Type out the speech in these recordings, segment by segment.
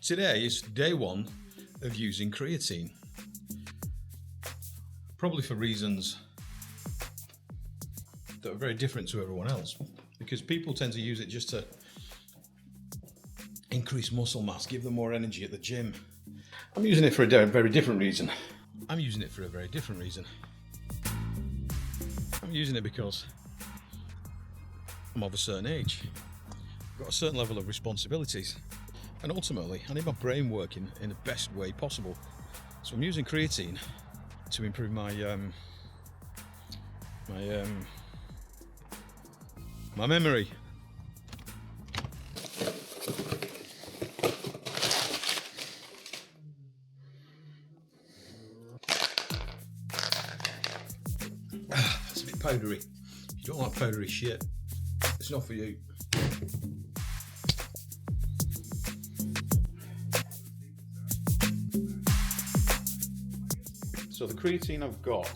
Today is day one of using creatine. Probably for reasons that are very different to everyone else, because people tend to use it just to increase muscle mass, give them more energy at the gym. I'm using it for a very different reason. I'm using it because I'm of a certain age, I've got a certain level of responsibilities, and ultimately I need my brain working in the best way possible. So I'm using creatine to improve my memory. It's a bit powdery. If you don't like powdery shit, it's not for you. So the creatine I've got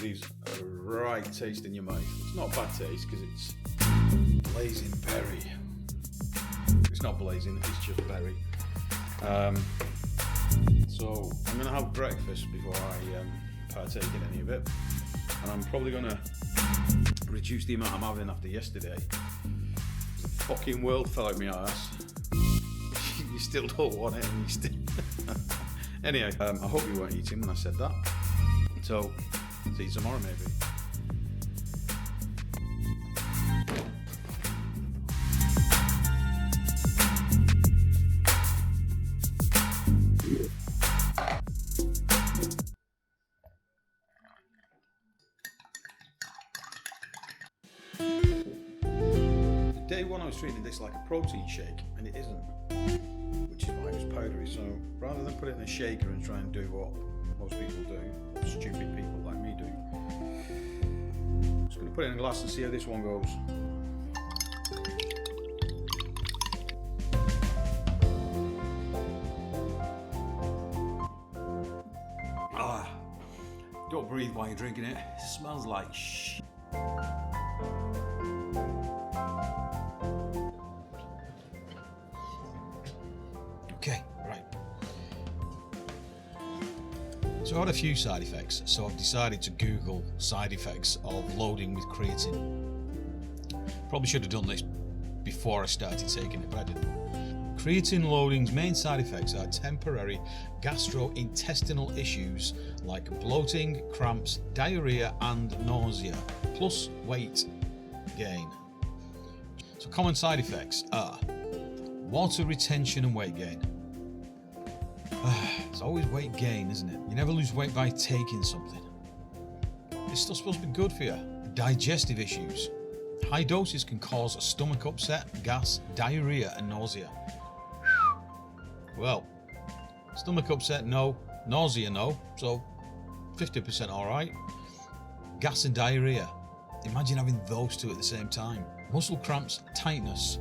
leaves a right taste in your mouth. It's not a bad taste because it's blazing berry. It's not blazing, it's just berry. So I'm going to have breakfast before I partake in any of it, and I'm probably going to reduce the amount I'm having after yesterday. The fucking world fell out my ass. You still don't want it, and you still... Anyway, I hope you weren't eating when I said that. So, see you tomorrow maybe. Day one I was treating this like a protein shake, and it isn't, which is why it was powdery. So rather than put it in a shaker and try and do what most people do, stupid people like me do, I'm just going to put it in a glass and see how this one goes. Don't breathe while you're drinking it. It smells like shit. Okay, right. So I had a few side effects, so I've decided to Google side effects of loading with creatine. Probably should have done this before I started taking it, but I didn't. Creatine loading's main side effects are temporary gastrointestinal issues like bloating, cramps, diarrhea and nausea, plus weight gain. So common side effects are water retention and weight gain. It's always weight gain, isn't it? You never lose weight by taking something. It's still supposed to be good for you. Digestive issues. High doses can cause a stomach upset, gas, diarrhea and nausea. Well, stomach upset, no. Nausea, no. So 50% alright. Gas and diarrhea. Imagine having those two at the same time. Muscle cramps, tightness.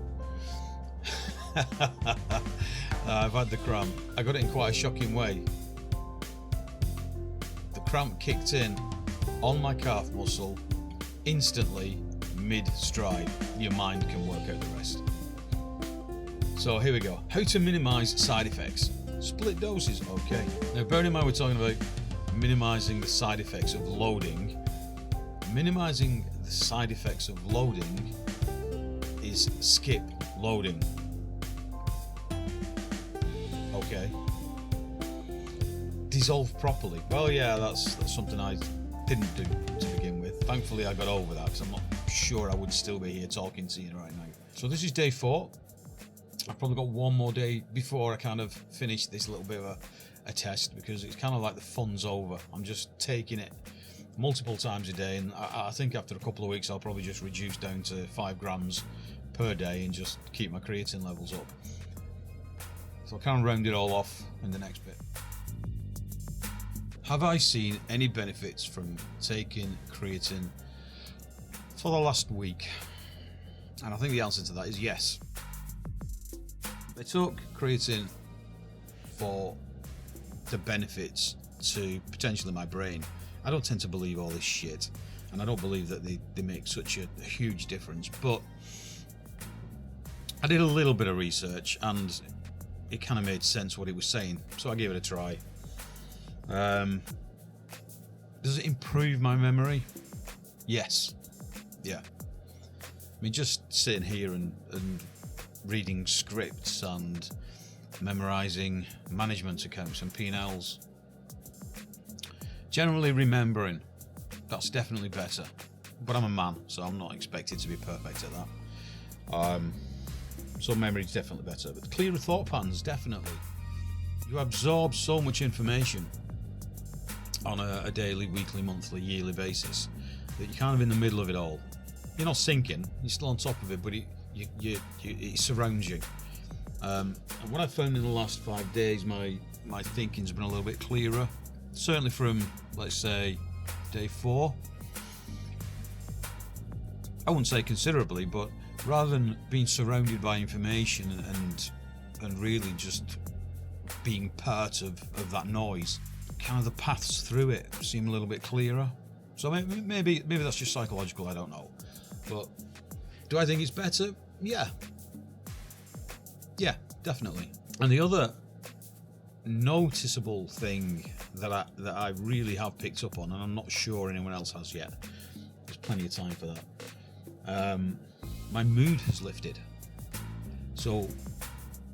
I've had the cramp. I got it in quite a shocking way. The cramp kicked in on my calf muscle instantly, mid-stride. Your mind can work out the rest. So here we go. How to minimise side effects. Split doses, okay. Now bearing in mind we're talking about minimising the side effects of loading. Minimising the side effects of loading is skip loading. Okay. Dissolve properly. Well, yeah, that's something I didn't do to begin with. Thankfully I got over that, because I'm not sure I would still be here talking to you right now. So this is day 4. I've probably got one more day before I kind of finish this little bit of a test, because it's kind of like the fun's over. I'm just taking it multiple times a day, and I think after a couple of weeks I'll probably just reduce down to 5 grams per day and just keep my creatine levels up. So I'll kind of round it all off in the next bit. Have I seen any benefits from taking creatine for the last week? And I think the answer to that is yes. I took creatine for the benefits to potentially my brain. I don't tend to believe all this shit, and I don't believe that they make such a huge difference, but I did a little bit of research and it kind of made sense what he was saying, so I gave it a try. Does it improve my memory? Yes. Yeah. I mean, just sitting here and reading scripts and memorizing management accounts and P&Ls, generally remembering, that's definitely better. But I'm a man, so I'm not expected to be perfect at that. So memory's definitely better, but clearer thought patterns, definitely. You absorb so much information on a daily, weekly, monthly, yearly basis that you're kind of in the middle of it all. You're not sinking, you're still on top of it, but it surrounds you. And what I've found in the last 5 days, my thinking's been a little bit clearer. Certainly from, let's say, day 4. I wouldn't say considerably, but rather than being surrounded by information and really just being part of that noise, kind of the paths through it seem a little bit clearer. So maybe that's just psychological, I don't know. But do I think it's better? Yeah, definitely. And the other noticeable thing that I really have picked up on, and I'm not sure anyone else has yet, there's plenty of time for that, my mood has lifted. So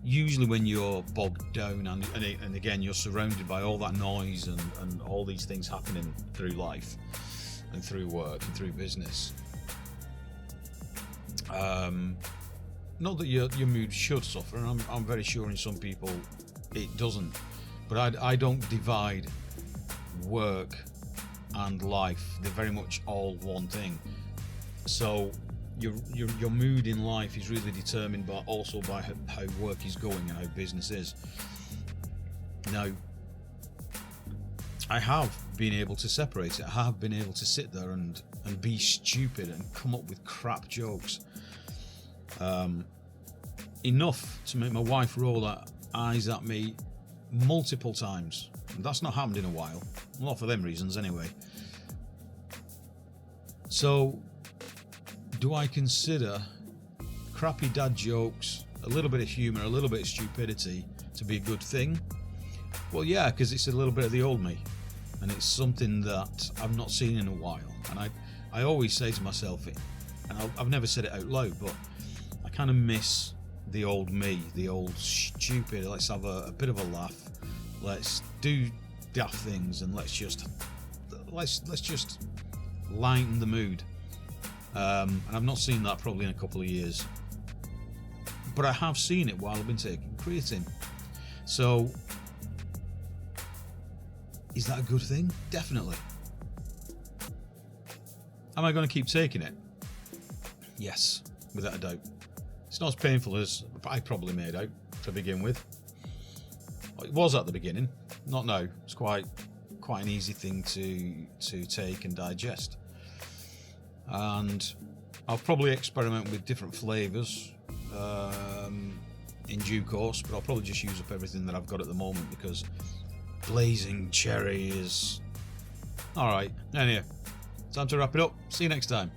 usually when you're bogged down and again you're surrounded by all that noise and all these things happening through life and through work and through business, not that your mood should suffer, and I'm very sure in some people it doesn't, but I don't divide work and life. They're very much all one thing. So your mood in life is really determined by how work is going and how business is. Now, I have been able to separate it. I have been able to sit there and be stupid and come up with crap jokes. Enough to make my wife roll her eyes at me multiple times. And that's not happened in a while. Not for them reasons anyway. So, do I consider crappy dad jokes, a little bit of humour, a little bit of stupidity to be a good thing? Well, yeah, because it's a little bit of the old me. And it's something that I've not seen in a while. And I always say to myself, and I've never said it out loud, but I kind of miss the old me, the old stupid, let's have a bit of a laugh, let's do daft things, and let's just lighten the mood. And I've not seen that probably in a couple of years, but I have seen it while I've been taking creatine. So is that a good thing? Definitely. Am I going to keep taking it? Yes, without a doubt. It's not as painful as I probably made out to begin with. It was at the beginning, not now. It's quite an easy thing to take and digest. And I'll probably experiment with different flavours in due course, but I'll probably just use up everything that I've got at the moment because blazing cherry is... Alright, anyway, time to wrap it up. See you next time.